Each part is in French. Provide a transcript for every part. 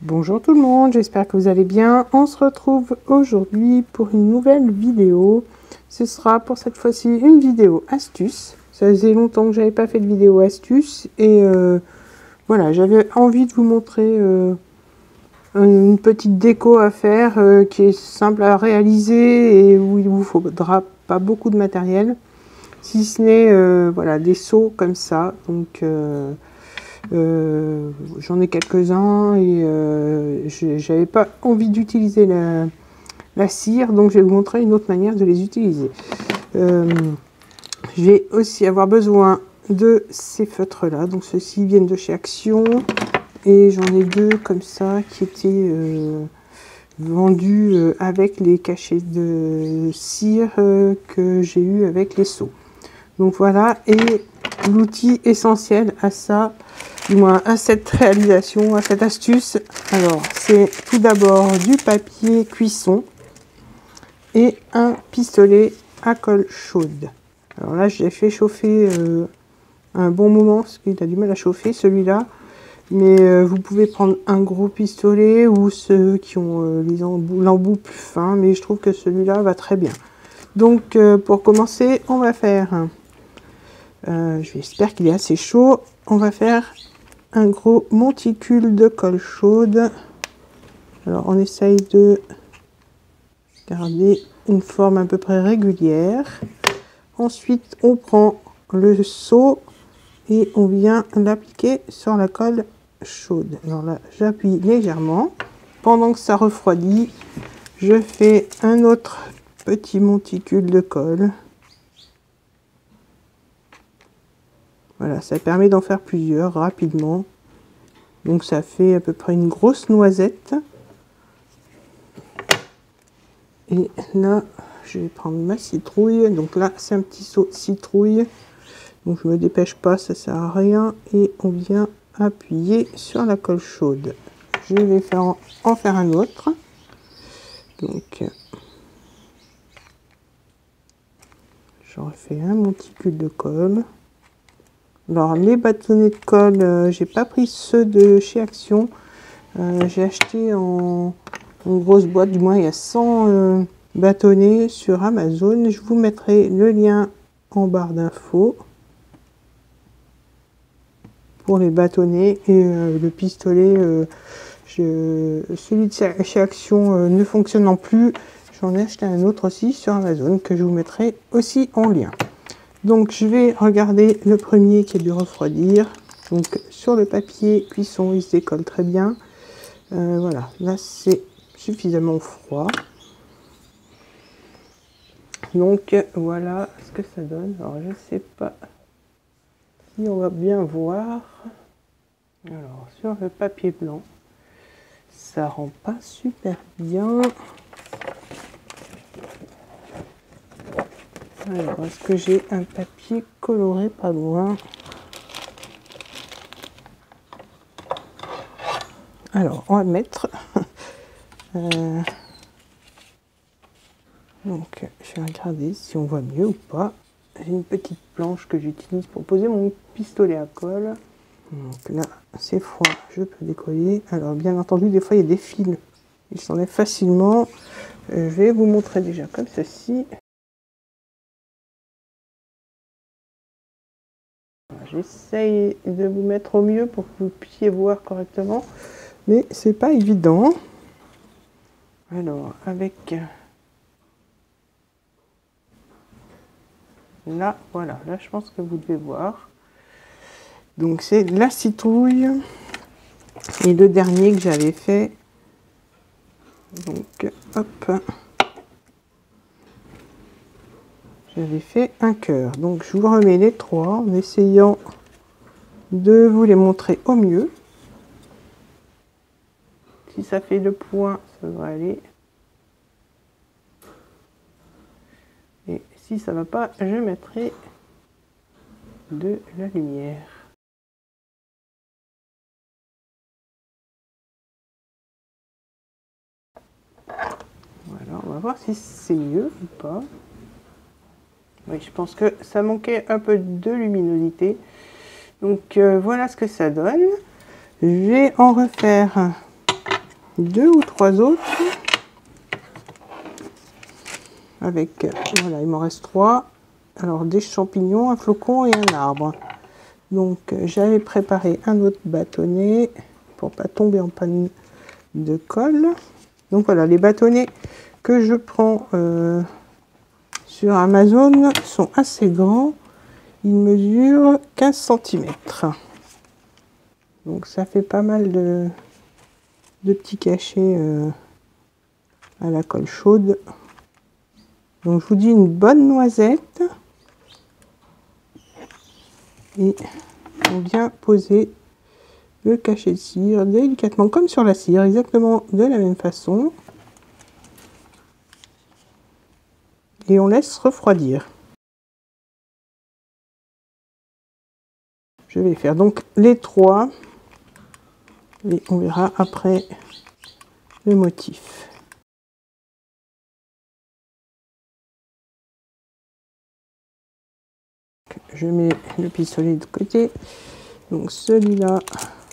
Bonjour tout le monde, j'espère que vous allez bien. On se retrouve aujourd'hui pour une nouvelle vidéo. Ce sera pour cette fois-ci une vidéo astuce. Ça faisait longtemps que j'avais pas fait de vidéo astuce et voilà, j'avais envie de vous montrer une petite déco à faire qui est simple à réaliser et où il vous faudra pas beaucoup de matériel, si ce n'est voilà, des seaux comme ça. Donc j'en ai quelques-uns et j'avais pas envie d'utiliser la cire, donc je vais vous montrer une autre manière de les utiliser. Je vais aussi avoir besoin de ces feutres là, donc ceux-ci viennent de chez Action et j'en ai deux comme ça qui étaient vendus avec les cachets de cire que j'ai eu avec les seaux. Donc voilà, et l'outil essentiel à ça, du moins à cette réalisation, à cette astuce, alors c'est tout d'abord du papier cuisson et un pistolet à colle chaude. Alors là, j'ai fait chauffer un bon moment parce qu'il a du mal à chauffer celui-là, mais vous pouvez prendre un gros pistolet ou ceux qui ont l'embout plus fin, mais je trouve que celui-là va très bien. Donc pour commencer, on va faire, j'espère qu'il est assez chaud, on va faire un gros monticule de colle chaude. Alors on essaye de garder une forme à peu près régulière. Ensuite on prend le seau et on vient l'appliquer sur la colle chaude. Alors là j'appuie légèrement. Pendant que ça refroidit, je fais un autre petit monticule de colle. Voilà, ça permet d'en faire plusieurs rapidement. Donc ça fait à peu près une grosse noisette. Et là, je vais prendre ma citrouille. Donc là, c'est un petit seau de citrouille. Donc je me dépêche pas, ça sert à rien. Et on vient appuyer sur la colle chaude. Je vais en faire un autre. Donc je refais un monticule de colle. Alors les bâtonnets de colle, j'ai pas pris ceux de chez Action. J'ai acheté en grosse boîte, du moins il y a 100 bâtonnets sur Amazon. Je vous mettrai le lien en barre d'infos pour les bâtonnets et le pistolet. Celui de chez Action ne fonctionnant plus, j'en ai acheté un autre aussi sur Amazon que je vous mettrai aussi en lien. Donc je vais regarder le premier qui a dû refroidir. Donc sur le papier cuisson, il se décolle très bien. Voilà, là c'est suffisamment froid. Donc voilà ce que ça donne. Alors je sais pas si on va bien voir. Alors sur le papier blanc, ça rend pas super bien. Alors, est-ce que j'ai un papier coloré pas loin? Alors, on va mettre... donc, je vais regarder si on voit mieux ou pas. J'ai une petite planche que j'utilise pour poser mon pistolet à colle. Donc là, c'est froid, je peux décoller. Alors, bien entendu, des fois, il y a des fils. Ils s'enlèvent facilement. Je vais vous montrer déjà comme ceci. J'essaye de vous mettre au mieux pour que vous puissiez voir correctement, mais c'est pas évident. Alors avec là, voilà, là je pense que vous devez voir. Donc c'est la citrouille et le dernier que j'avais fait. Donc hop, j'avais fait un cœur. Donc je vous remets les trois en essayant de vous les montrer au mieux. Si ça fait le point, ça devrait aller. Et si ça va pas, je mettrai de la lumière. Voilà, on va voir si c'est mieux ou pas. Oui, je pense que ça manquait un peu de luminosité. Donc voilà ce que ça donne. Je vais en refaire 2 ou 3 autres. Avec, voilà, il m'en reste 3. Alors, des champignons, un flocon et un arbre. Donc, j'avais préparé un autre bâtonnet pour pas tomber en panne de colle. Donc, voilà, les bâtonnets que je prends sur Amazon sont assez grands. Ils mesurent 15 cm. Donc, ça fait pas mal de petits cachets à la colle chaude. Donc, je vous dis une bonne noisette. Et on vient poser le cachet de cire délicatement, comme sur la cire, exactement de la même façon. Et on laisse refroidir. Je vais faire donc les 3. Et on verra après le motif. Je mets le pistolet de côté. Donc celui-là,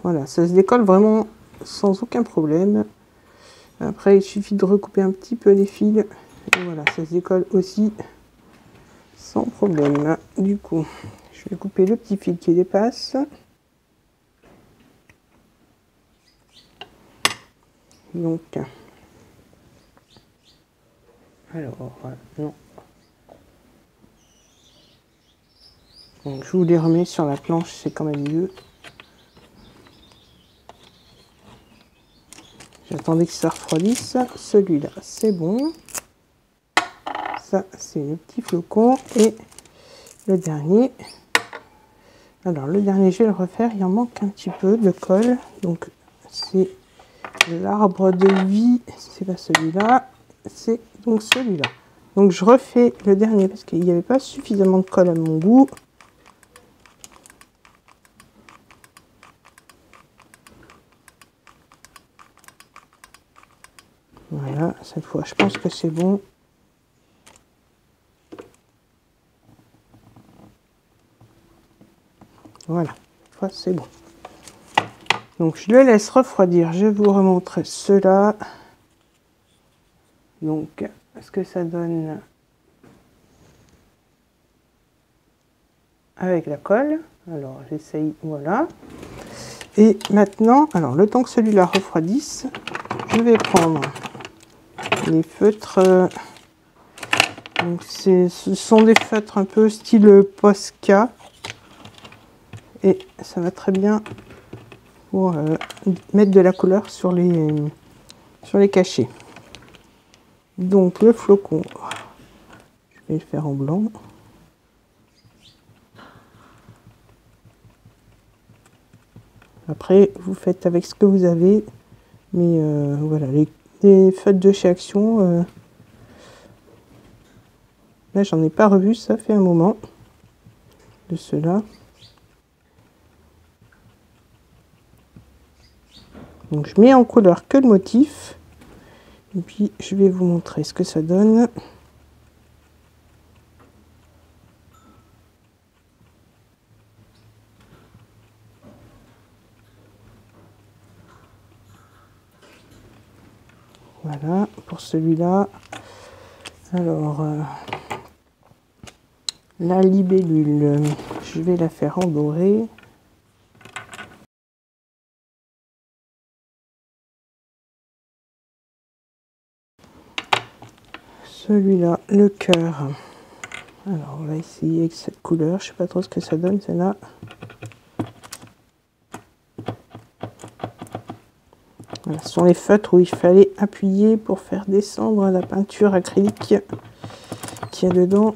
voilà, ça se décolle vraiment sans aucun problème. Après, il suffit de recouper un petit peu les fils. Et voilà, ça se décolle aussi sans problème. Du coup, je vais couper le petit fil qui dépasse. Donc, alors, non. Donc, je vous les remets sur la planche, c'est quand même mieux. J'attendais que ça refroidisse. Celui-là, c'est bon. Ça, c'est le petit flocon. Et le dernier. Alors, le dernier, je vais le refaire. Il en manque un petit peu de colle. Donc, c'est l'arbre de vie. C'est pas celui-là. C'est donc celui-là. Donc, je refais le dernier parce qu'il n'y avait pas suffisamment de colle à mon goût. Voilà, cette fois, je pense que c'est bon. Voilà, cette fois, c'est bon. Donc, je le laisse refroidir. Je vous remontre cela. Donc, ce que ça donne avec la colle. Alors, j'essaye, voilà. Et maintenant, alors, le temps que celui-là refroidisse, je vais prendre les feutres. Donc ce sont des feutres un peu style Posca. Et ça va très bien pour mettre de la couleur sur les cachets. Donc le flocon, je vais le faire en blanc. Après, vous faites avec ce que vous avez. Mais voilà, les feutres de chez Action, là j'en ai pas revu, ça fait un moment de cela. Donc je mets en couleur que le motif. Et puis je vais vous montrer ce que ça donne. Voilà, pour celui-là. Alors, la libellule, je vais la faire en doré. Celui-là, le cœur. Alors, on va essayer avec cette couleur. Je sais pas trop ce que ça donne, celle-là. Voilà, ce sont les feutres où il fallait appuyer pour faire descendre la peinture acrylique qu'il y a dedans.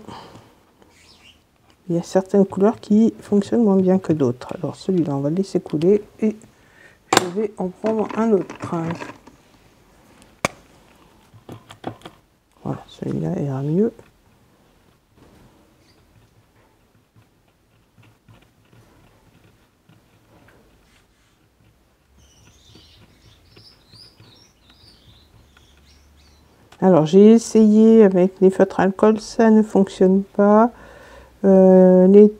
Il y a certaines couleurs qui fonctionnent moins bien que d'autres. Alors celui-là, on va le laisser couler et je vais en prendre un autre. Voilà, celui-là ira mieux. Alors j'ai essayé avec les feutres alcool, ça ne fonctionne pas. Les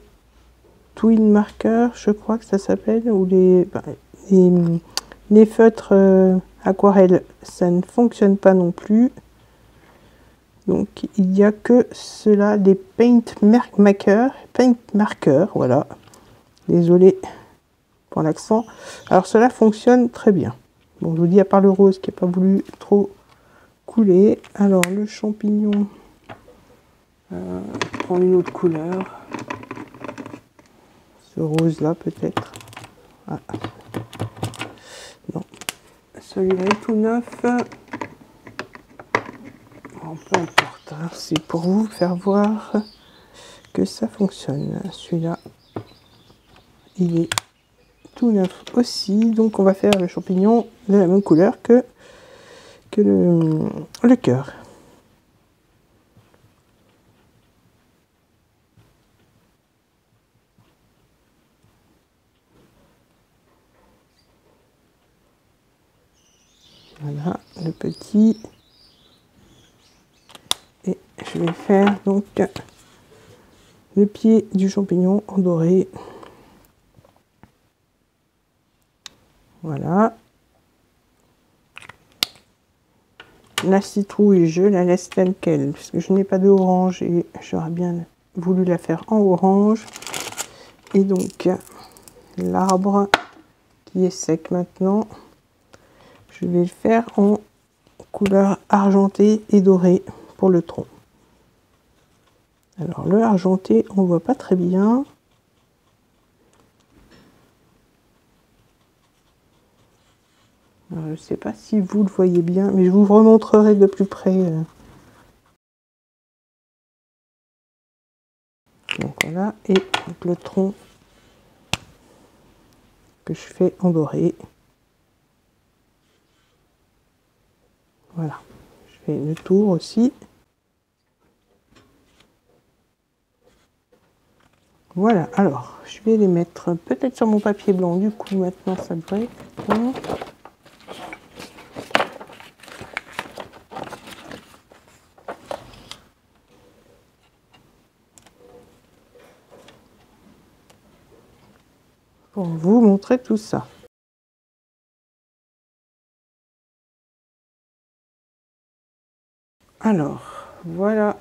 twin markers, je crois que ça s'appelle, ou les feutres aquarelle, ça ne fonctionne pas non plus. Donc il n'y a que cela, des paint markers, voilà. Désolé pour l'accent. Alors cela fonctionne très bien. Bon, je vous dis, à part le rose qui n'a pas voulu trop couler. Alors le champignon, prendre une autre couleur. Ce rose là peut-être. Ah. Non, celui-là est tout neuf. Bon, peu importe, hein. C'est pour vous faire voir que ça fonctionne. Celui-là, il est tout neuf aussi. Donc on va faire le champignon de la même couleur que le cœur. Voilà, le petit. Et je vais faire donc le pied du champignon en doré. Voilà. La citrouille, je la laisse telle quelle, parce que je n'ai pas d'orange et j'aurais bien voulu la faire en orange. Et donc, l'arbre qui est sec maintenant, je vais le faire en couleur argentée et dorée pour le tronc. Alors, le argenté, on ne voit pas très bien. Je ne sais pas si vous le voyez bien, mais je vous remontrerai de plus près. Donc voilà, et donc le tronc que je fais en doré. Voilà, je fais le tour aussi. Voilà, alors je vais les mettre peut-être sur mon papier blanc, du coup maintenant ça devrait être bon. Pour vous montrer tout ça. Alors, voilà,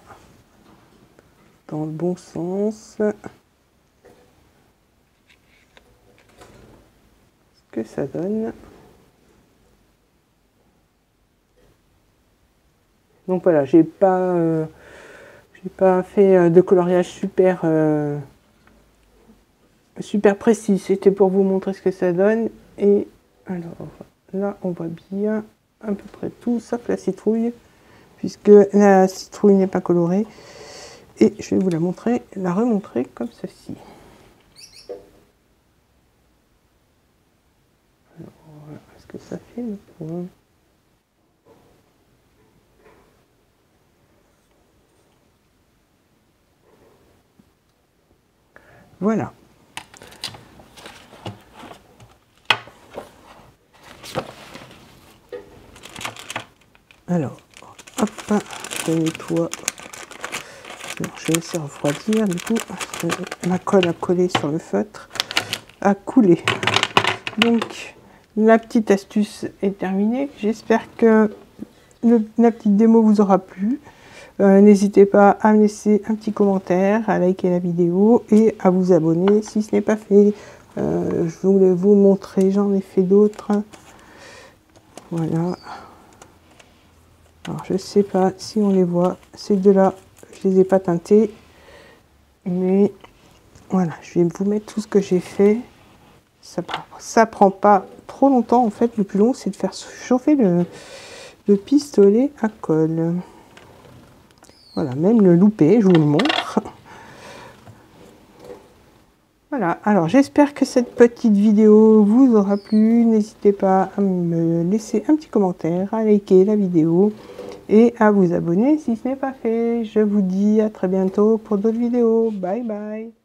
dans le bon sens, ce que ça donne. Donc voilà, j'ai pas fait de coloriage super précis. C'était pour vous montrer ce que ça donne. Et alors là, on voit bien à peu près tout, sauf la citrouille, puisque la citrouille n'est pas colorée. Et je vais vous la remontrer comme ceci. Alors, est-ce que ça fait le point? Voilà. Alors, hop, je nettoie. Alors, je vais laisser refroidir, du coup, ma colle a collé sur le feutre, a coulé. Donc, la petite astuce est terminée. J'espère que la petite démo vous aura plu. N'hésitez pas à me laisser un petit commentaire, à liker la vidéo et à vous abonner si ce n'est pas fait. Je voulais vous montrer, j'en ai fait d'autres. Voilà. Alors je ne sais pas si on les voit, ces deux-là, je les ai pas teintés. Mais voilà, je vais vous mettre tout ce que j'ai fait. Ça prend pas trop longtemps en fait. Le plus long, c'est de faire chauffer le pistolet à colle. Voilà, même le loupé, je vous le montre. Voilà, alors j'espère que cette petite vidéo vous aura plu. N'hésitez pas à me laisser un petit commentaire, à liker la vidéo et à vous abonner si ce n'est pas fait. Je vous dis à très bientôt pour d'autres vidéos. Bye bye.